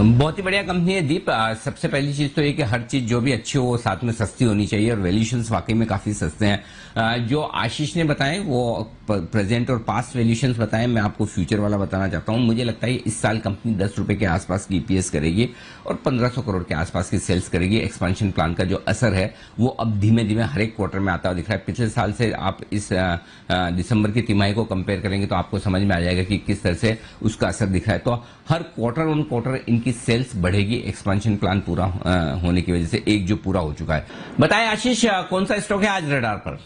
बहुत ही बढ़िया कंपनी है दीप। सबसे पहली चीज तो ये कि हर चीज जो भी अच्छी हो वो साथ में सस्ती होनी चाहिए और वैल्यूएशंस वाकई में काफी सस्ते हैं। जो आशीष ने बताए वो प्रेजेंट और पास्ट वैल्यूएशंस बताए, मैं आपको फ्यूचर वाला बताना चाहता हूं। मुझे लगता है इस साल कंपनी 10 रुपए के आसपास की ईपीएस करेगी और 1500 करोड़ के आसपास की सेल्स करेगी। एक्सपेंशन प्लान का जो असर है वो अब धीमे धीमे हर एक क्वार्टर में आता हुआ दिख रहा है। पिछले साल से आप इस दिसंबर की तिमाही को कंपेयर करेंगे तो आपको समझ में आ जाएगा कि किस तरह से उसका असर दिख रहा है। तो हर क्वार्टर ऑन क्वार्टर इनकी सेल्स बढ़ेगी एक्सपेंशन प्लान पूरा होने की वजह से, एक जो पूरा हो चुका है। बताएं आशीष, कौन सा स्टॉक है आज रडार पर?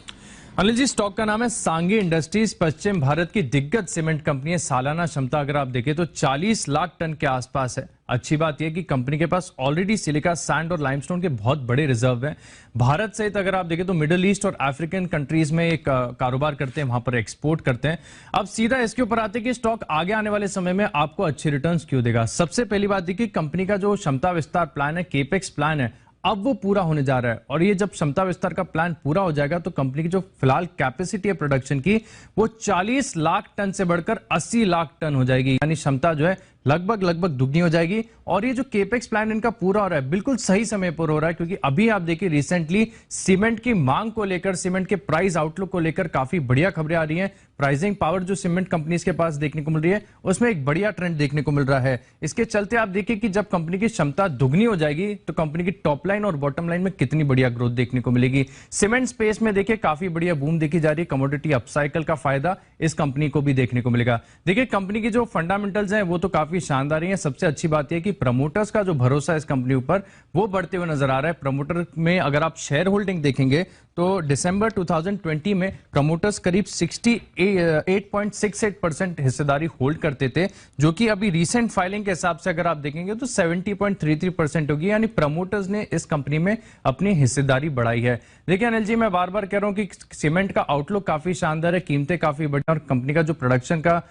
अनिल जी, स्टॉक का नाम है सांगी इंडस्ट्रीज। पश्चिम भारत की दिग्गज सीमेंट कंपनी है। सालाना क्षमता अगर आप देखें तो 40 लाख टन के आसपास है। अच्छी बात यह कि कंपनी के पास ऑलरेडी सिलिका, सैंड और लाइमस्टोन के बहुत बड़े रिजर्व हैं। भारत सहित अगर आप देखें तो मिडिल ईस्ट और अफ्रीकन कंट्रीज में एक कारोबार करते हैं, वहां पर एक्सपोर्ट करते हैं। अब सीधा इसके ऊपर आते हैं कि स्टॉक आगे आने वाले समय में आपको अच्छे रिटर्न्स क्यों देगा। सबसे पहली बात देखिए, कंपनी का जो क्षमता विस्तार प्लान है, केपेक्स प्लान है, अब वो पूरा होने जा रहा है। और ये जब क्षमता विस्तार का प्लान पूरा हो जाएगा तो कंपनी की जो फिलहाल कैपेसिटी है प्रोडक्शन की, वो 40 लाख टन से बढ़कर 80 लाख टन हो जाएगी। यानी क्षमता जो है लगभग दुगनी हो जाएगी। और ये जो केपेक्स प्लान इनका पूरा हो रहा है, बिल्कुल सही समय पर हो रहा है, क्योंकि अभी आप देखिए रिसेंटली सीमेंट की मांग को लेकर, सीमेंट के प्राइस आउटलुक को लेकर काफी बढ़िया खबरें आ रही हैं। प्राइसिंग पावर जो सीमेंट कंपनीज के पास देखने को मिल रही है, उसमें एक बढ़िया ट्रेंड देखने को मिल रहा है। इसके चलते आप देखिए कि जब कंपनी की क्षमता दुगनी हो जाएगी तो कंपनी की टॉप लाइन और बॉटम लाइन में कितनी बढ़िया ग्रोथ देखने को मिलेगी। सीमेंट स्पेस में देखिए काफी बढ़िया बूम देखी जा रही है। कमोडिटी अपसाइकल का फायदा इस कंपनी को भी देखने को मिलेगा। देखिए कंपनी की जो फंडामेंटल्स हैं वो तो काफी शानदार है। सबसे अच्छी बात यह कि प्रमोटर्स का जो भरोसा है इस कंपनी ऊपर वो बढ़ते हुए नजर आ रहा है। प्रमोटर में अगर आप शेयर होल्डिंग देखेंगे तो दिसंबर 2020 में प्रमोटर्स करीब 68.68% हिस्सेदारी होल्ड करते थे, जो कि अभी रीसेंट फाइलिंग के हिसाब से अगर आप देखेंगे तो 70.33% होगी। यानी प्रमोटर्स ने इस कंपनी में अपनी हिस्सेदारी बढ़ाई है। देखिए अनिल जी, मैं बार बार कह रहा हूं कि सीमेंट का आउटलुक काफी शानदार है, कीमतें काफी बढ़ी और कंपनी का जो प्रोडक्शन का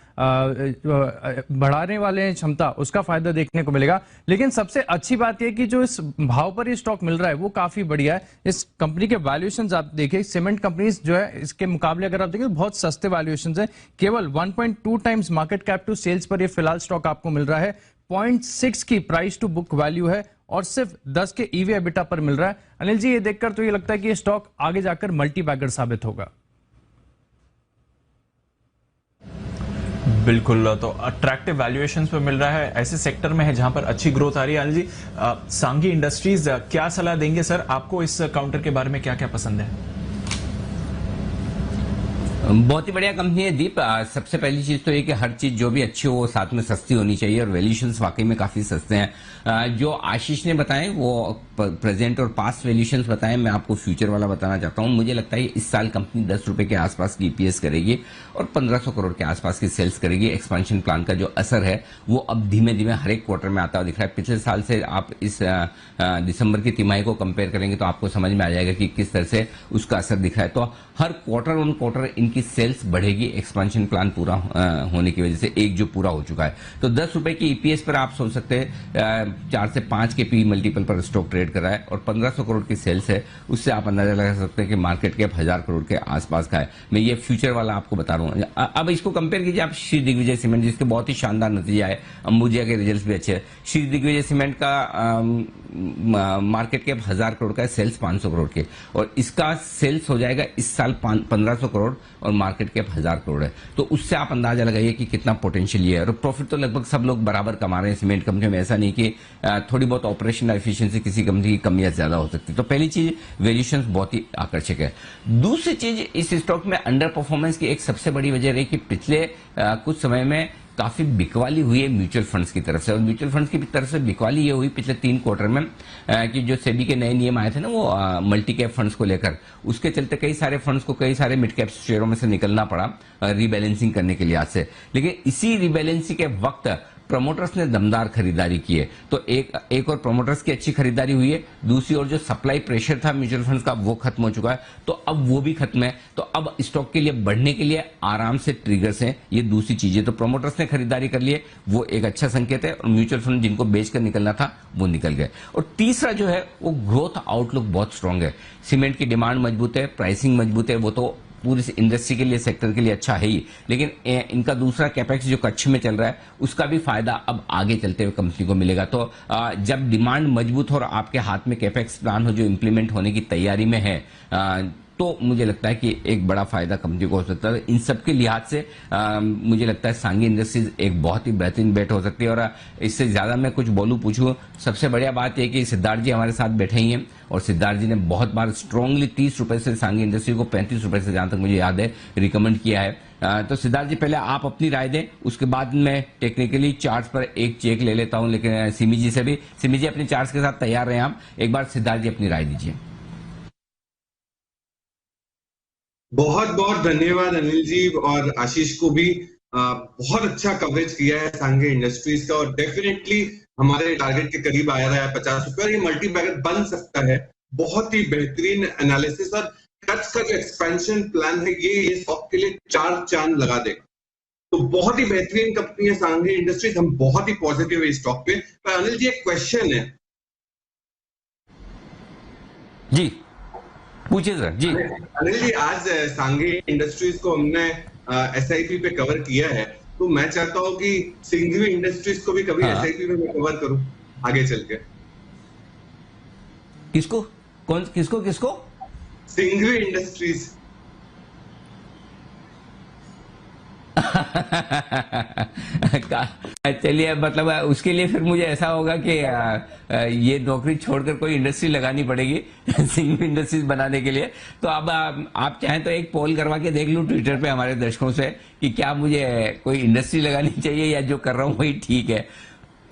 बढ़ाने वाले हैं क्षमता, उसका फायदा देखने को मिलेगा। लेकिन सबसे अच्छी बात यह कि जो इस भाव पर ये स्टॉक मिल रहा है वो काफी बढ़िया है। इस कंपनी के वैल्यूएशन आप देखिए, सीमेंट कंपनीज जो है इसके मुकाबले अगर आप देखिए बहुत सस्ते वैल्यूएशन है। केवल 1.2 times market cap to sales पर ये फिलहाल स्टॉक आपको मिल रहा है। 0.6 की प्राइस टू बुक वैल्यू है और सिर्फ 10 के ईवी एबिटा पर मिल रहा है। अनिल जी, ये देखकर तो ये लगता है कि ये स्टॉक आगे जाकर मल्टी बैगर साबित होगा। बिल्कुल, तो अट्रैक्टिव वैल्यूएशंस पे मिल रहा है, ऐसे सेक्टर में है जहां पर अच्छी ग्रोथ आ रही है। अनिल जी, सांगी इंडस्ट्रीज क्या सलाह देंगे सर? आपको इस काउंटर के बारे में क्या क्या पसंद है? बहुत ही बढ़िया कंपनी है दीप। सबसे पहली चीज तो ये कि हर चीज जो भी अच्छी हो वो साथ में सस्ती होनी चाहिए और वैल्यूएशंस वाकई में काफी सस्ते हैं। जो आशीष ने बताए वो प्रेजेंट और पास्ट वैल्यूएशंस बताए, मैं आपको फ्यूचर वाला बताना चाहता हूं। मुझे लगता है इस साल कंपनी 10 रुपए के आसपास की ईपीएस करेगी और 1500 करोड़ के आसपास की सेल्स करेगी। एक्सपेंशन प्लान का जो असर है वो अब धीमे धीमे हर एक क्वार्टर में आता हुआ दिख रहा है। पिछले साल से आप इस दिसंबर की तिमाही को कंपेयर करेंगे तो आपको समझ में आ जाएगा कि किस तरह से उसका असर दिख रहा है। तो हर क्वार्टर ऑन क्वार्टर इनकी सेल्स बढ़ेगी एक्सपेंशन प्लान पूरा होने की वजह से, एक जो पूरा हो चुका है। तो 10 रुपए की ईपीएस पर आप सोच सकते हैं 4 से 5 के पी मल्टीपल पर स्टॉक ट्रेड कर रहा है और 1500 करोड़ की सेल्स है। उससे आप अंदाजा लगा सकते हैं कि मार्केट कैप 1000 करोड़ के आसपास का है। मैं ये फ्यूचर वाला आपको बता रहा हूँ। अब इसको कंपेयर कीजिए आप श्री दिग्विजय सीमेंट, जिसके बहुत ही शानदार नतीजे आए, अंबुजा के रिजल्ट भी अच्छे हैं। श्री दिग्विजय सीमेंट का मार्केट कैप 1000 करोड़ का है, सेल्स 500 करोड़ के, और इसका सेल्स हो जाएगा इस साल 1500 करोड़ और मार्केट कैप 1000 करोड़ है। तो उससे आप अंदाजा लगाइए कि कितना पोटेंशियल ये है। और प्रॉफिट तो लगभग सब लोग बराबर कमा रहे हैं सीमेंट कंपनी में, ऐसा नहीं कि थोड़ी बहुत ऑपरेशनल एफिशिएंसी किसी कंपनी की कम या ज्यादा हो सकती है। तो पहली चीज वैल्यूएशंस बहुत ही आकर्षक है। दूसरी चीज, इस स्टॉक में अंडर परफॉर्मेंस की एक सबसे बड़ी वजह रही कि पिछले कुछ समय में काफी बिकवाली हुई है म्यूचुअल फंड्स की तरफ से। और म्यूचुअल फंड्स की तरफ से बिकवाली ये हुई पिछले 3 क्वार्टर में कि जो सेबी के नए नियम आए थे ना वो मल्टी कैप फंड्स को लेकर, उसके चलते कई सारे फंड्स को कई सारे मिड कैप शेयरों में से निकलना पड़ा रीबैलेंसिंग करने के लिहाज से। लेकिन इसी रीबैलेंसिंग के वक्त प्रमोटर्स ने दमदार खरीदारी की है। तो एक और प्रमोटर्स की अच्छी खरीदारी हुई है, दूसरी ओर जो सप्लाई प्रेशर था म्यूचुअल फंड्स का वो खत्म हो चुका है। तो अब वो भी खत्म है। तो अब स्टॉक के लिए बढ़ने के लिए आराम से ट्रिगर्स हैं। ये दूसरी चीजें तो प्रमोटर्स ने खरीदारी कर ली है, वो एक अच्छा संकेत है। और म्यूचुअल फंड जिनको बेचकर निकलना था वो निकल गए। और तीसरा जो है वो ग्रोथ आउटलुक बहुत स्ट्रांग है। सीमेंट की डिमांड मजबूत है, प्राइसिंग मजबूत है, वो तो पूरी इंडस्ट्री के लिए, सेक्टर के लिए अच्छा है ही, लेकिन इनका दूसरा कैपेक्स जो कच्छ में चल रहा है उसका भी फायदा अब आगे चलते हुए कंपनी को मिलेगा। तो जब डिमांड मजबूत हो और आपके हाथ में कैपेक्स प्लान हो जो इम्प्लीमेंट होने की तैयारी में है, तो मुझे लगता है कि एक बड़ा फायदा कंपनी को हो सकता है। इन सब के लिहाज से मुझे लगता है सांगी इंडस्ट्रीज एक बहुत ही बेहतरीन बेट हो सकती है। और इससे ज्यादा मैं कुछ बोलूं पूछूं, सबसे बढ़िया बात यह कि सिद्धार्थ जी हमारे साथ बैठे ही हैं और सिद्धार्थ जी ने बहुत बार स्ट्रांगली 30 रुपए से सांगी इंडस्ट्री को 35 रुपए से, जहां तक मुझे याद है, रिकमेंड किया है। तो सिद्धार्थ जी पहले आप अपनी राय दें, उसके बाद मैं टेक्निकली चार्ट्स पर एक चेक ले लेता हूं, लेकिन सिमी जी से भी। सिमी जी अपने चार्ट्स के साथ तैयार रहे आप, एक बार सिद्धार्थ जी अपनी राय दीजिए। बहुत बहुत धन्यवाद अनिल जी और आशीष को भी। बहुत अच्छा कवरेज किया है सांगी इंडस्ट्रीज का और डेफिनेटली हमारे टारगेट के करीब आ रहा है 50 रुपए और ये मल्टी बैगर बन सकता है। बहुत ही बेहतरीन एनालिसिस और कच्छ का जो एक्सपेंशन प्लान है ये स्टॉक के लिए 4 चांद लगा देगा। तो बहुत ही बेहतरीन कंपनी है सांगी इंडस्ट्रीज, हम बहुत ही पॉजिटिव है इस स्टॉक पे। पर अनिल जी एक क्वेश्चन है जी, पूछिए सर जी। अनिल जी, आज सांगी इंडस्ट्रीज को हमने SIP पे कवर किया है, तो मैं चाहता हूँ कि सिंघवी इंडस्ट्रीज को भी कभी SIP में मैं कवर करूं आगे चल के। किसको? कौन? किसको? सिंघवी इंडस्ट्रीज। चलिए, मतलब उसके लिए फिर मुझे ऐसा होगा कि ये नौकरी छोड़कर कोई इंडस्ट्री लगानी पड़ेगी सिंघवी इंडस्ट्रीज बनाने के लिए। तो अब आप चाहें तो एक पोल करवा के देख लूं ट्विटर पे हमारे दर्शकों से कि क्या मुझे कोई इंडस्ट्री लगानी चाहिए या जो कर रहा हूं वही ठीक है।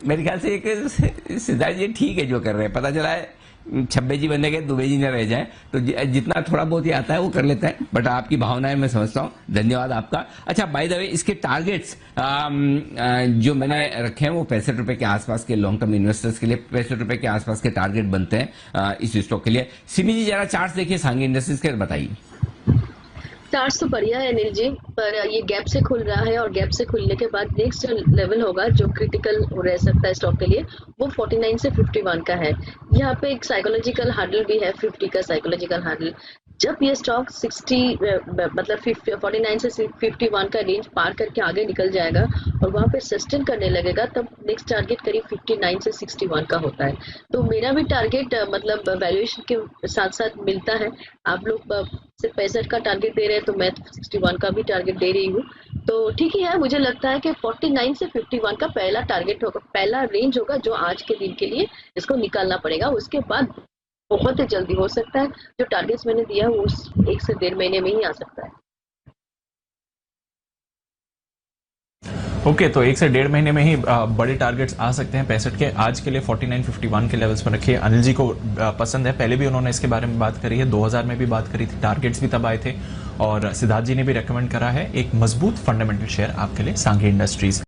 मेरे ख्याल से एक सिद्धार्थ जी ठीक है जो कर रहे हैं। पता चला है 26 जी बनने के दुबे जी न रह जाए, तो जितना थोड़ा बहुत ही आता है वो कर लेता है। बट आपकी भावनाएं मैं समझता हूं, धन्यवाद आपका। अच्छा, बाय द वे, इसके टारगेट्स जो मैंने रखे हैं वो 65 रुपए के आसपास के लॉन्ग टर्म इन्वेस्टर्स के लिए 65 रुपए के आसपास के टारगेट बनते हैं इस स्टॉक के लिए। सिमी जी जरा चार्ट देखिए सांगी इंडस्ट्रीज के, बताइए। चार्ट्स तो बढ़िया है अनिल जी, पर ये गैप से खुल रहा है और गैप से खुलने के बाद नेक्स्ट जो लेवल होगा जो क्रिटिकल रह सकता है स्टॉक के लिए वो 49 से 51 का है। यहाँ पे एक साइकोलॉजिकल हार्डल भी है, 50 का साइकोलॉजिकल हार्डल। जब ये स्टॉक 49 से 51 का रेंज पार करके आगे निकल जाएगा और वहां पे सस्टेन करने लगेगा, तब नेक्स्ट टारगेट करीब 59 से 61 का होता है। तो मेरा भी टारगेट मतलब वैल्यूएशन के साथ साथ मिलता है। आप लोग सिर्फ 65 का टारगेट दे रहे हैं, तो मैं 61 का भी टारगेट दे रही हूँ। तो ठीक ही है, मुझे लगता है कि 49 से 51 का पहला टारगेट होगा, पहला रेंज होगा जो आज के दिन के लिए इसको निकालना पड़ेगा। उसके बाद बहुत ही जल्दी हो सकता है जो टारगेट्स मैंने दिया वो 1 से 1.5 महीने में ही आ सकता है। ओके, तो 1 से 1.5 महीने में ही बड़े टारगेट्स आ सकते हैं 65 के। आज के लिए 49-51 के लेवल्स पर रखिए। अनिल जी को पसंद है, पहले भी उन्होंने इसके बारे में बात करी है, 2000 में भी बात करी थी, टारगेट्स भी तब आए थे। और सिद्धार्थ जी ने भी रेकमेंड करा है एक मजबूत फंडामेंटल शेयर आपके लिए सांगी इंडस्ट्रीज।